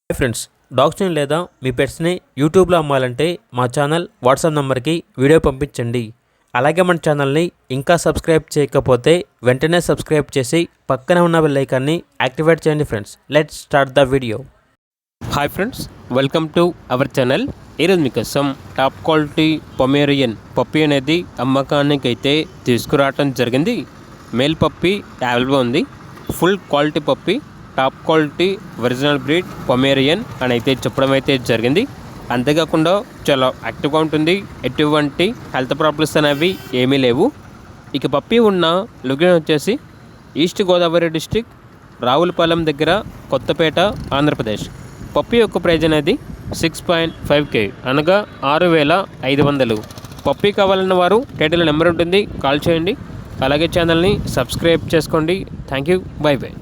Hi friends, డాగ్స్ని లేదా మీ పెట్స్ని యూట్యూబ్లో అమ్మాలంటే మా ఛానల్ వాట్సాప్ నెంబర్కి వీడియో పంపించండి. అలాగే మన ఛానల్ని ఇంకా సబ్స్క్రైబ్ చేయకపోతే వెంటనే సబ్స్క్రైబ్ చేసి పక్కనే ఉన్న బెల్ ఐకాన్ని యాక్టివేట్ చేయండి. Friends, let's start the video. Hi friends, welcome to our channel. ఈరోజు మీకోసం టాప్ క్వాలిటీ పొమేరియన్ పప్పీ అనేది అమ్మకానికి అయితే తీసుకురావటం జరిగింది. మేల్ పప్పీ అవైలబుల్ ఉంది. Full quality puppy, top quality original breed Pomeranian అని అయితే చెప్పడం అయితే జరిగింది. అంతేకాకుండా చాలా యాక్టివ్గా ఉంటుంది. ఎటువంటి హెల్త్ ప్రాబ్లమ్స్ అనేవి ఏమీ లేవు. ఇక పప్పీ ఉన్న లొకేషన్ వచ్చేసి ఈస్ట్ గోదావరి డిస్టిక్, రావులపాలెం దగ్గర, కొత్తపేట, ఆంధ్రప్రదేశ్. పప్పీ యొక్క ప్రైజ్ అనేది 6.5K అనగా 6,500. పప్పీ కావాలన్న వారు టైటిల్ నెంబర్ ఉంటుంది, కాల్ చేయండి. అలాగే ఛానల్ని సబ్స్క్రైబ్ చేసుకోండి. Thank you, by by.